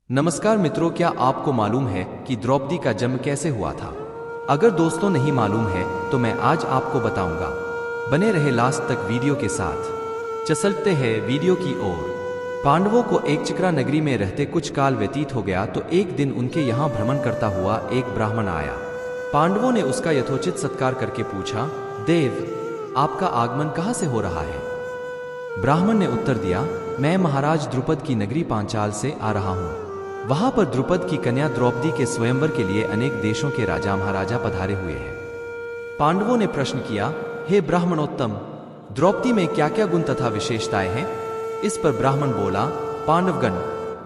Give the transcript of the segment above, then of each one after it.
नमस्कार मित्रों, क्या आपको मालूम है कि द्रौपदी का जन्म कैसे हुआ था? अगर दोस्तों नहीं मालूम है तो मैं आज आपको बताऊंगा। बने रहे लास्ट तक वीडियो के साथ। चलते हैं वीडियो की ओर। पांडवों को एक चिकरा नगरी में रहते कुछ काल व्यतीत हो गया तो एक दिन उनके यहाँ भ्रमण करता हुआ एक ब्राह्मण आया। पांडवों ने उसका यथोचित सत्कार करके पूछा, देव, आपका आगमन कहाँ से हो रहा है? ब्राह्मण ने उत्तर दिया, मैं महाराज द्रुपद की नगरी पांचाल से आ रहा हूँ। वहां पर द्रुपद की कन्या द्रौपदी के स्वयंवर के लिए अनेक देशों के राजा महाराजा पधारे हुए हैं। पांडवों ने प्रश्न किया, हे ब्राह्मणोत्तम, द्रौपदी में क्या क्या गुण तथा विशेषताएं हैं? इस पर ब्राह्मण बोला, पांडवगण,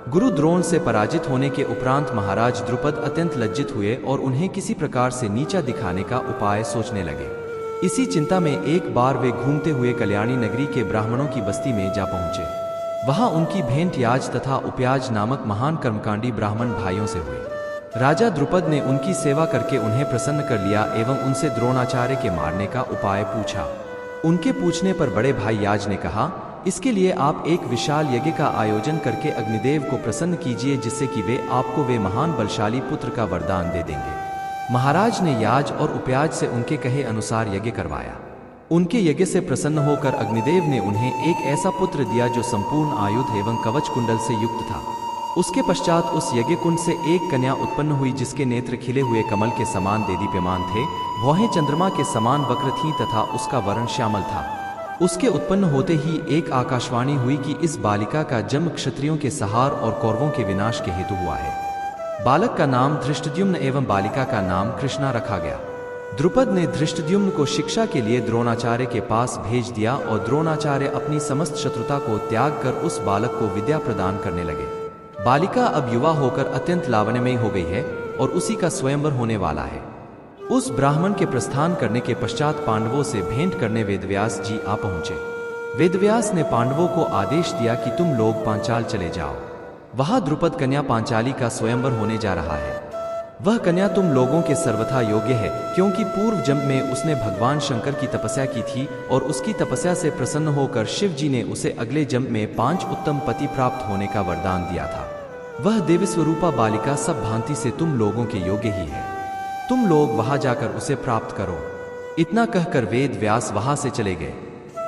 गुरु द्रोण से पराजित होने के उपरांत महाराज द्रुपद अत्यंत लज्जित हुए और उन्हें किसी प्रकार से नीचा दिखाने का उपाय सोचने लगे। इसी चिंता में एक बार वे घूमते हुए कल्याणी नगरी के ब्राह्मणों की बस्ती में जा पहुंचे। वहां उनकी भेंट याज तथा उपयाज नामक महान कर्मकांडी ब्राह्मण भाइयों से हुई। राजा द्रुपद ने उनकी सेवा करके उन्हें प्रसन्न कर लिया एवं उनसे द्रोणाचार्य के मारने का उपाय पूछा। उनके पूछने पर बड़े भाई याज ने कहा, इसके लिए आप एक विशाल यज्ञ का आयोजन करके अग्निदेव को प्रसन्न कीजिए, जिससे कि वे आपको वे महान बलशाली पुत्र का वरदान दे देंगे। महाराज ने याज और उपयाज से उनके कहे अनुसार यज्ञ करवाया। उनके यज्ञ से प्रसन्न होकर अग्निदेव ने उन्हें एक ऐसा पुत्र दिया जो संपूर्ण आयुध एवं कवच कुंडल से युक्त था। उसके पश्चात उस यज्ञ कुंड से एक कन्या उत्पन्न हुई जिसके नेत्र खिले हुए कमल के समान देदीप्यमान थे, भौहें चंद्रमा के समान वक्र थीं तथा उसका वर्ण श्यामल था। उसके उत्पन्न होते ही एक आकाशवाणी हुई कि इस बालिका का जन्म क्षत्रियों के सहार और कौरवों के विनाश के हेतु हुआ है। बालक का नाम धृष्टद्युम्न एवं बालिका का नाम कृष्णा रखा गया। द्रुपद ने धृष्टद्युम्न को शिक्षा के लिए द्रोणाचार्य के पास भेज दिया और द्रोणाचार्य अपनी समस्त शत्रुता को त्याग कर उस बालक को विद्या प्रदान करने लगे। बालिका अब युवा होकर अत्यंत लावण्यमयी हो गई है और उसी का स्वयंवर होने वाला है। उस ब्राह्मण के प्रस्थान करने के पश्चात पांडवों से भेंट करने वेदव्यास जी आ पहुंचे। वेदव्यास ने पांडवों को आदेश दिया कि तुम लोग पांचाल चले जाओ। वहां द्रुपद कन्या पांचाली का स्वयंवर होने जा रहा है। वह कन्या तुम लोगों के सर्वथा योग्य है, क्योंकि पूर्व जन्म में उसने भगवान शंकर की तपस्या की थी और उसकी तपस्या से प्रसन्न होकर शिव जी ने उसे अगले जन्म में 5 उत्तम पति प्राप्त होने का वरदान दिया था। वह देवी स्वरूपा बालिका सब भांति से तुम लोगों के योग्य ही है। तुम लोग वहां जाकर उसे प्राप्त करो। इतना कहकर वेद व्यास वहां से चले गए।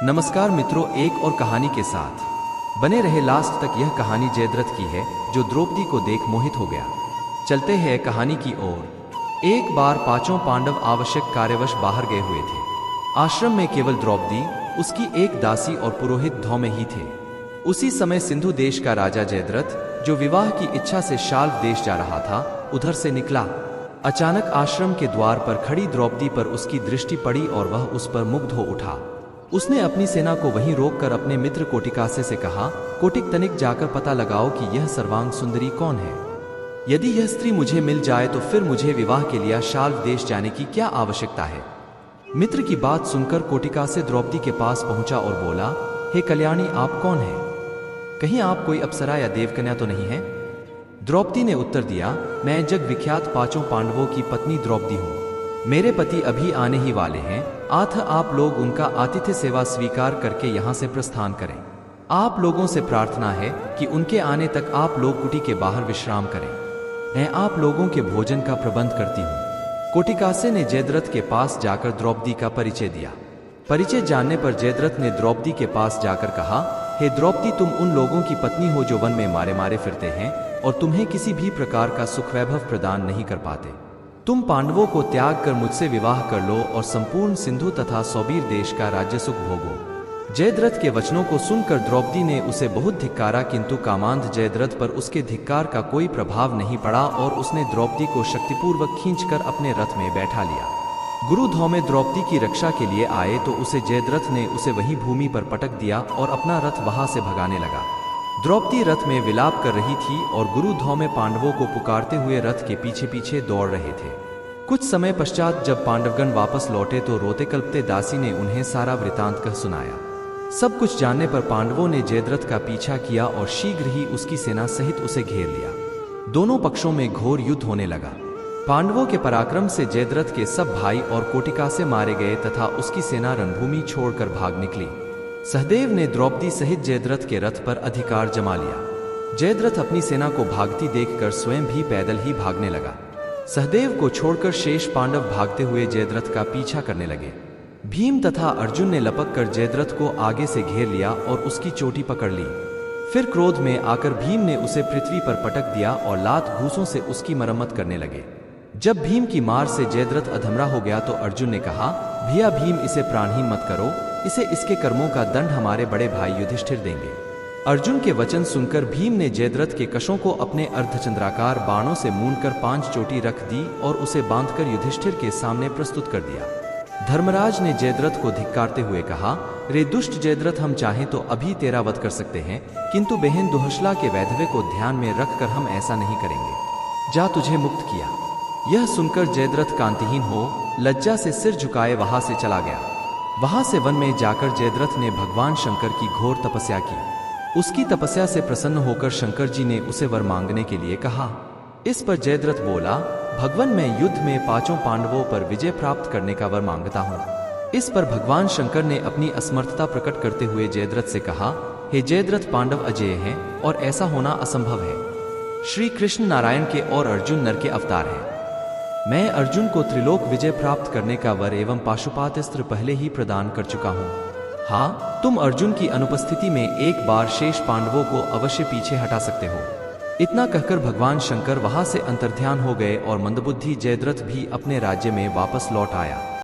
नमस्कार मित्रों, एक और कहानी के साथ बने रहे लास्ट तक। यह कहानी जयद्रथ की है जो द्रौपदी को देख मोहित हो गया। चलते हैं कहानी की ओर। एक बार 5 पांडव आवश्यक कार्यवश बाहर गए हुए थे। आश्रम में केवल द्रौपदी, उसकी एक दासी और पुरोहित धौम्य ही थे। उसी समय सिंधु देश का राजा जयद्रथ, जो विवाह की इच्छा से शाल्व देश जा रहा था, उधर से निकला। अचानक आश्रम के द्वार पर खड़ी द्रौपदी पर उसकी दृष्टि पड़ी और वह उस पर मुग्ध हो उठा। उसने अपनी सेना को वहीं रोककर अपने मित्र कोटिकासे से कहा, कोटिक तनिक जाकर पता लगाओ कि यह सर्वांग सुंदरी कौन है। यदि यह स्त्री मुझे मिल जाए तो फिर मुझे विवाह के लिए शाल्व देश जाने की क्या आवश्यकता है। मित्र की बात सुनकर कोटिकासे द्रौपदी के पास पहुंचा और बोला, हे कल्याणी, आप कौन हैं? कहीं आप कोई अप्सरा या देवकन्या तो नहीं है? द्रौपदी ने उत्तर दिया, मैं जग विख्यात 5 पांडवों की पत्नी द्रौपदी हूँ। मेरे पति अभी आने ही वाले हैं, अतः आप लोग उनका आतिथ्य सेवा स्वीकार करके यहाँ से प्रस्थान करें। आप लोगों से प्रार्थना है कि उनके आने तक आप लोग कुटी के बाहर विश्राम करें। मैं आप लोगों के भोजन का प्रबंध करती हूँ। कोटिकासे ने जयद्रथ के पास जाकर द्रौपदी का परिचय दिया। परिचय जानने पर जयद्रथ ने द्रौपदी के पास जाकर कहा, हे द्रौपदी, तुम उन लोगों की पत्नी हो जो वन में मारे मारे फिरते हैं और तुम्हें किसी भी प्रकार का सुख वैभव प्रदान नहीं कर पाते। तुम पांडवों को त्याग कर मुझसे विवाह कर लो और संपूर्ण सिंधु तथा सौबीर देश का राज्य सुख भोगो। जयद्रथ के वचनों को सुनकर द्रौपदी ने उसे बहुत धिक्कारा, किंतु कामांध जयद्रथ पर उसके धिक्कार का कोई प्रभाव नहीं पड़ा और उसने द्रौपदी को शक्तिपूर्वक खींचकर अपने रथ में बैठा लिया। गुरु धौम्य द्रौपदी की रक्षा के लिए आए तो उसे जयद्रथ ने उसे वहीं भूमि पर पटक दिया और अपना रथ वहां से भगाने लगा। द्रौपदी रथ में विलाप कर रही थी और गुरु धौम्य पांडवों को पुकारते हुए रथ के पीछे पीछे दौड़ रहे थे। कुछ समय पश्चात जब पांडवगण वापस लौटे तो रोते कल्पते दासी ने उन्हें सारा वृतांत कह सुनाया। सब कुछ जानने पर पांडवों ने जयद्रथ का पीछा किया और शीघ्र ही उसकी सेना सहित उसे घेर लिया। दोनों पक्षों में घोर युद्ध होने लगा। पांडवों के पराक्रम से जयद्रथ के सब भाई और कोटिकासे मारे गए तथा उसकी सेना रणभूमि छोड़कर भाग निकली। सहदेव ने द्रौपदी सहित जयद्रथ के रथ पर अधिकार जमा लिया। जयद्रथ अपनी सेना को भागती देखकर स्वयं भी पैदल ही भागने लगा। सहदेव को छोड़कर शेष पांडव भागते हुए जयद्रथ का पीछा करने लगे। भीम तथा अर्जुन ने लपक कर जयद्रथ को आगे से घेर लिया और उसकी चोटी पकड़ ली। फिर क्रोध में आकर भीम ने उसे पृथ्वी पर पटक दिया और लात घूंसों से उसकी मरम्मत करने लगे। जब भीम की मार से जयद्रथ अधमरा हो गया तो अर्जुन ने कहा, भैया भीम, इसे प्राणहीन मत करो, इसे इसके कर्मों का दंड हमारे बड़े भाई युधिष्ठिर देंगे। अर्जुन के वचन सुनकर भीम ने जयद्रथ के कशों को अपने अर्धचंद्राकार बाणों से मूंदकर 5 चोटी रख दी और उसे बांधकर युधिष्ठिर के सामने प्रस्तुत कर दिया। धर्मराज ने जयद्रथ को धिक्कारते हुए कहा, रे दुष्ट जयद्रथ, हम चाहें तो अभी तेरा वध कर सकते हैं, किंतु बहन दुहशला के वैधव्य को ध्यान में रखकर हम ऐसा नहीं करेंगे। जा, तुझे मुक्त किया। यह सुनकर जयद्रथ कांतिहीन हो लज्जा से सिर झुकाए वहां से चला गया। वहां से वन में जाकर जयद्रथ ने भगवान शंकर की घोर तपस्या की। उसकी तपस्या से प्रसन्न होकर शंकर जी ने उसे वर मांगने के लिए कहा। इस पर जयद्रथ बोला, भगवान, मैं युद्ध में 5 पांडवों पर विजय प्राप्त करने का वर मांगता हूँ। इस पर भगवान शंकर ने अपनी असमर्थता प्रकट करते हुए जयद्रथ से कहा, हे जयद्रथ, पांडव अजेय हैं और ऐसा होना असंभव है। श्री कृष्ण नारायण के और अर्जुन नर के अवतार हैं। मैं अर्जुन को त्रिलोक विजय प्राप्त करने का वर एवं पाशुपातास्त्र पहले ही प्रदान कर चुका हूँ। हाँ, तुम अर्जुन की अनुपस्थिति में एक बार शेष पांडवों को अवश्य पीछे हटा सकते हो। इतना कहकर भगवान शंकर वहां से अंतर्ध्यान हो गए और मंदबुद्धि जयद्रथ भी अपने राज्य में वापस लौट आया।